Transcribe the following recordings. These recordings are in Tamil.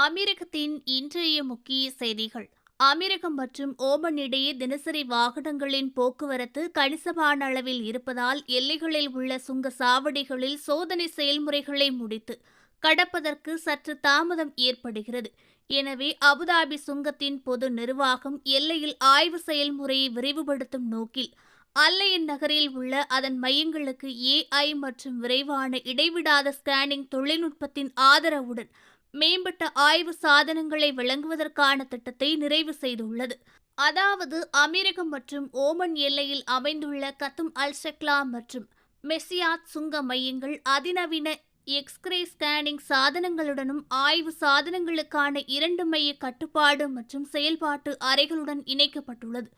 அமெரிக்கத்தின் இன்றைய முக்கிய செய்திகள். அமெரிக்கம் மற்றும் ஓமன் இடையே தினசரி வாகனங்களின் போக்குவரத்து கணிசமான அளவில் இருப்பதால் எல்லைகளில் உள்ள சுங்க சாவடிகளில் சோதனை செயல்முறைகளை முடித்து கடப்பதற்கு சற்று தாமதம் ஏற்படுகிறது. எனவே அபுதாபி சுங்கத்தின் பொது நிர்வாகம் எல்லையில் ஆய்வு செயல்முறையை விரைவுபடுத்தும் நோக்கில் அல்லையன் நகரில் உள்ள அதன் மையங்களுக்கு ஏஐ மற்றும் விரைவான இடைவிடாத ஸ்கேனிங் தொழில்நுட்பத்தின் ஆதரவுடன் மேம்பட்ட ஆய்வு சாதனங்களை வழங்குவதற்கான திட்டத்தை நிறைவு செய்துள்ளது. அதாவது அமெரிக்கம் மற்றும் ஓமன் எல்லையில் அமைந்துள்ள கத்தும் அல் ஷெக்லா மற்றும் மெசியாத் சுங்க மையங்கள் அதிநவீன எக்ஸ்ரே ஸ்கேனிங் சாதனங்களுடனும் ஆய்வு சாதனங்களுக்கான 2 மைய கட்டுப்பாடு மற்றும் செயல்பாட்டு அறைகளுடன் இணைக்கப்பட்டுள்ளது.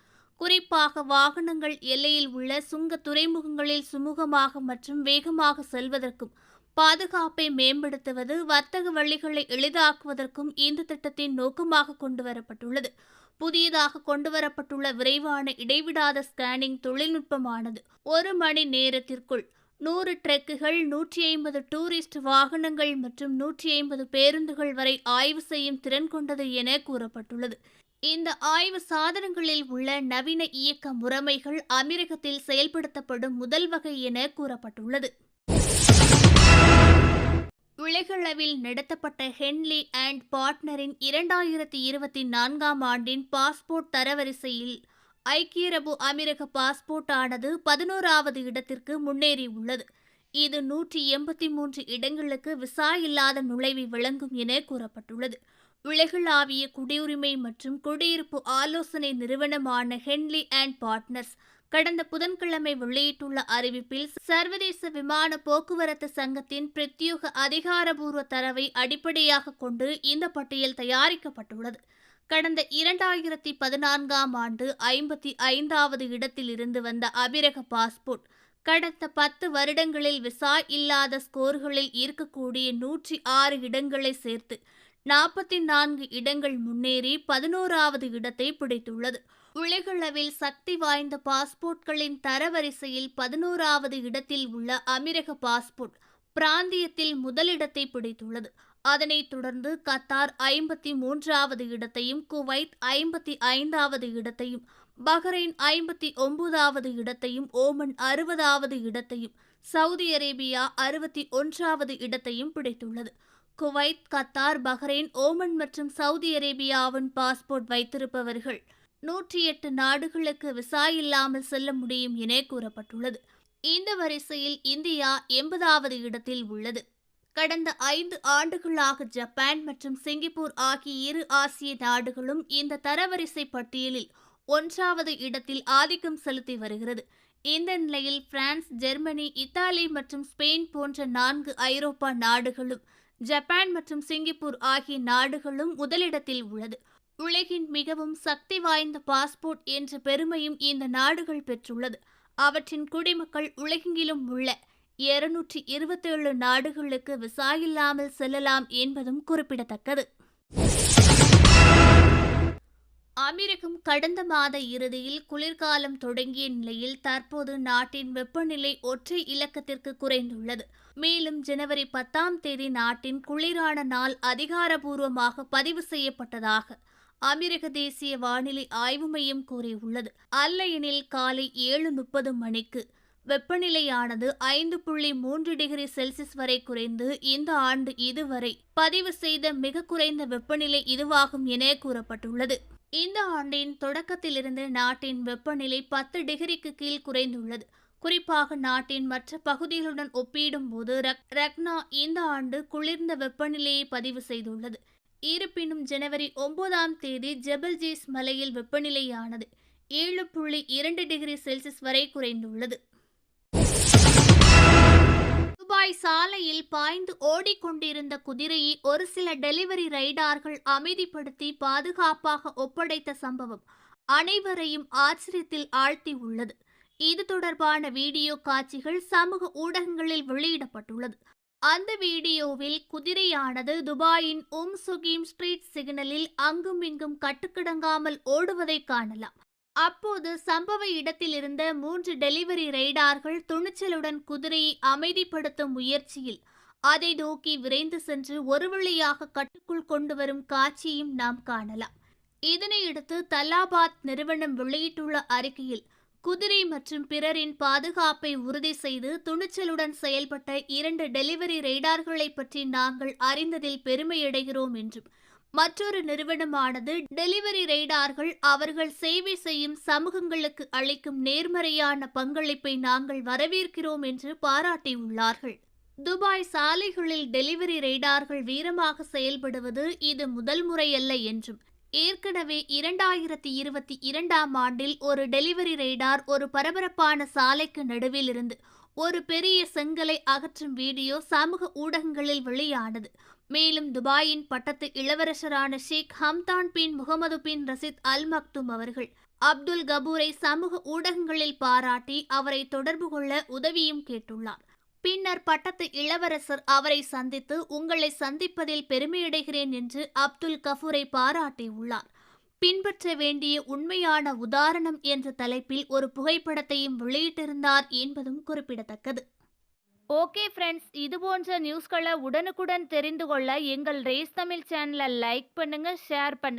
குறிப்பாக வாகனங்கள் எல்லையில் உள்ள சுங்க துறைமுகங்களில் சுமூகமாக மற்றும் வேகமாக செல்வதற்கும் பாதுகாப்பை மேம்படுத்துவது, வர்த்தக வழிகளை எளிதாக்குவதற்கும் இந்த திட்டத்தின் நோக்கமாக கொண்டுவரப்பட்டுள்ளது. புதியதாக கொண்டுவரப்பட்டுள்ள விரைவான இடைவிடாத ஸ்கேனிங் தொழில்நுட்பமானது 1 மணி நேரத்திற்குள் 100 ட்ரக்குகள், 150 டூரிஸ்ட் வாகனங்கள் மற்றும் 150 பேருந்துகள் வரை ஆய்வு செய்யும் திறன் கொண்டது என கூறப்பட்டுள்ளது. இந்த ஆய்வு சாதனங்களில் உள்ள நவீன இயக்க முறைமைகள் அமெரிக்கத்தில் செயல்படுத்தப்படும் முதல் வகை என கூறப்பட்டுள்ளது. உலகளவில் நடத்தப்பட்ட ஹென்லி அண்ட் பார்ட்னரின் 2024ஆம் ஆண்டின் பாஸ்போர்ட் தரவரிசையில் ஐக்கிய அரபு அமீரக பாஸ்போர்ட் ஆனது 11வது இடத்திற்கு முன்னேறியுள்ளது. இது 183 இடங்களுக்கு விசா இல்லாத நுழைவை வழங்கும் என கூறப்பட்டுள்ளது. உலகளாவிய குடியுரிமை மற்றும் குடியிருப்பு ஆலோசனை நிறுவனமான ஹென்லி அண்ட் பார்ட்னர்ஸ் கடந்த புதன்கிழமை வெளியிட்டுள்ள அறிவிப்பில் சர்வதேச விமான போக்குவரத்து சங்கத்தின் பிரத்யேக அதிகாரபூர்வ தரவை அடிப்படையாக கொண்டு இந்த பட்டியல் தயாரிக்கப்பட்டுள்ளது. கடந்த 2014ஆம் ஆண்டு 55வது இடத்தில் இருந்து வந்த அமீரக பாஸ்போர்ட் கடந்த 10 வருடங்களில் விசா இல்லாத ஸ்கோர்களில் இருக்கக்கூடிய 106 இடங்களை சேர்த்து 44 இடங்கள் முன்னேறி 11வது இடத்தை பிடித்துள்ளது. உலகளவில் சக்தி வாய்ந்த பாஸ்போர்ட்களின் தரவரிசையில் 11வது இடத்தில் உள்ள அமீரக பாஸ்போர்ட் பிராந்தியத்தில் முதலிடத்தை பிடித்துள்ளது. அதனைத் தொடர்ந்து கத்தார் 53வது இடத்தையும், குவைத் 55வது இடத்தையும், பஹ்ரைன் 59வது இடத்தையும், ஓமன் 60வது இடத்தையும், சவுதி அரேபியா 61வது இடத்தையும் பிடித்துள்ளது. குவைத், கத்தார், பஹ்ரைன், ஓமன் மற்றும் சவுதி அரேபியாவின் பாஸ்போர்ட் வைத்திருப்பவர்கள் 108 நாடுகளுக்கு விசா இல்லாமல் செல்ல முடியும் என கூறப்பட்டுள்ளது. இந்த வரிசையில் இந்தியா 80வது இடத்தில் உள்ளது. கடந்த 5 ஆண்டுகளாக ஜப்பான் மற்றும் சிங்கப்பூர் ஆகிய 2 ஆசிய நாடுகளும் இந்த தரவரிசை பட்டியலில் 1வது இடத்தில் ஆதிக்கம் செலுத்தி வருகிறது. இந்த நிலையில் பிரான்ஸ், ஜெர்மனி, இத்தாலி மற்றும் ஸ்பெயின் போன்ற 4 ஐரோப்பா நாடுகளும் ஜப்பான் மற்றும் சிங்கப்பூர் ஆகிய நாடுகளும் முதலிடத்தில் உள்ளது. உலகின் மிகவும் சக்தி வாய்ந்த பாஸ்போர்ட் என்ற பெருமையும் இந்த நாடுகள் பெற்றுள்ளது. அவற்றின் குடிமக்கள் உலகெங்கிலும் உள்ள 227 நாடுகளுக்கு விசா இல்லாமல் செல்லலாம் என்பதும் குறிப்பிடத்தக்கது. அமெரிக்கம் கடந்த மாத இறுதியில் குளிர்காலம் தொடங்கிய நிலையில் தற்போது நாட்டின் வெப்பநிலை ஒற்றை இலக்கத்திற்கு குறைந்துள்ளது. மேலும் ஜனவரி 10ஆம் தேதி நாட்டின் குளிரான நாள் அதிகாரபூர்வமாக பதிவு செய்யப்பட்டதாக அமெரிக்க தேசிய வானிலை ஆய்வு மையம் கூறியுள்ளது. அல்லையனில் காலை 7:30 மணிக்கு வெப்பநிலையானது 5.3 டிகிரி செல்சியஸ் வரை குறைந்து இந்த ஆண்டு இதுவரை பதிவு செய்த மிக குறைந்த வெப்பநிலை இதுவாகும் என கூறப்பட்டுள்ளது. இந்த ஆண்டின் தொடக்கத்திலிருந்து நாட்டின் வெப்பநிலை 10 டிகிரிக்கு கீழ் குறைந்துள்ளது. குறிப்பாக நாட்டின் மற்ற பகுதிகளுடன் ஒப்பிடும்போது ரக்னா இந்த ஆண்டு குளிர்ந்த வெப்பநிலையை பதிவு செய்துள்ளது. இருப்பினும் ஜனவரி 9ஆம் தேதி ஜெபல் ஜீஸ் மலையில் வெப்பநிலையானது 7.2 டிகிரி செல்சியஸ் வரை குறைந்துள்ளது. துபாய் சாலையில் பாய்ந்து ஓடிக்கொண்டிருந்த குதிரையை ஒரு சில டெலிவரி ரைடர்கள் அமைதிப்படுத்தி பாதுகாப்பாக ஒப்படைத்த சம்பவம் அனைவரையும் ஆச்சரியத்தில் ஆழ்த்தி உள்ளது. இது தொடர்பான வீடியோ காட்சிகள் சமூக ஊடகங்களில் வெளியிடப்பட்டுள்ளது. அந்த வீடியோவில் குதிரையானது துபாயின் சுகீம் ஸ்ட்ரீட் சிக்னலில் அங்கும் இங்கும் கட்டுக்கிடங்காமல் ஓடுவதை காணலாம். அப்போது சம்பவ இடத்தில் இருந்த 3 டெலிவரி ரைடர்கள் துணிச்சலுடன் குதிரையை அமைதிப்படுத்தும் முயற்சியில் அதை நோக்கி விரைந்து சென்று ஒரு வழியாக கட்டுக்குள் கொண்டு வரும் காட்சியும் நாம் காணலாம். இதனையடுத்து தல்லாபாத் நிறுவனம் வெளியிட்டுள்ள அறிக்கையில், குதிரை மற்றும் பிறரின் பாதுகாப்பை உறுதி செய்து துணிச்சலுடன் செயல்பட்ட 2 டெலிவரி ரேடார்களை பற்றி நாங்கள் அறிந்ததில் பெருமையடைகிறோம் என்றும், மற்றொரு நிறுவனமானது டெலிவரி ரேடார்கள் அவர்கள் சேவை செய்யும் சமூகங்களுக்கு அளிக்கும் நேர்மறையான பங்களிப்பை நாங்கள் வரவேற்கிறோம் என்று பாராட்டியுள்ளார்கள். துபாய் சாலைகளில் டெலிவரி ரேடார்கள் வீரமாக செயல்படுவது இது முதல் முறையல்ல என்றும், ஏற்கனவே 2022ஆம் ஆண்டில் ஒரு டெலிவரி ரேடார் ஒரு பரபரப்பான சாலைக்கு நடுவில் இருந்து ஒரு பெரிய செங்கலை அகற்றும் வீடியோ சமூக ஊடகங்களில் வெளியானது. மேலும் துபாயின் பட்டத்து இளவரசரான ஷேக் ஹம்தான் பின் முகமது பின் ரசித் அல் மக்தும் அவர்கள் அப்துல் கபூரை சமூக ஊடகங்களில் பாராட்டி அவரை தொடர்பு கொள்ள உதவியும் கேட்டுள்ளார். பின்னர் பட்டத்து இளவரசர் அவரை சந்தித்து, உங்களை சந்திப்பதில் பெருமையடைகிறேன் என்று அப்துல் கபூரை பாராட்டியுள்ளார். பின்பற்ற வேண்டிய உண்மையான உதாரணம் என்ற தலைப்பில் ஒரு புகைப்படத்தையும் வெளியிட்டிருந்தார் என்பதும் குறிப்பிடத்தக்கது. ஓகே ஃப்ரெண்ட்ஸ், இது போன்ற நியூஸ்களை உடனுக்குடன் தெரிந்து கொள்ள எங்கள் ரேஸ் தமிழ் சேனலை லைக் பண்ணுங்க, ஷேர் பண்ணுங்க.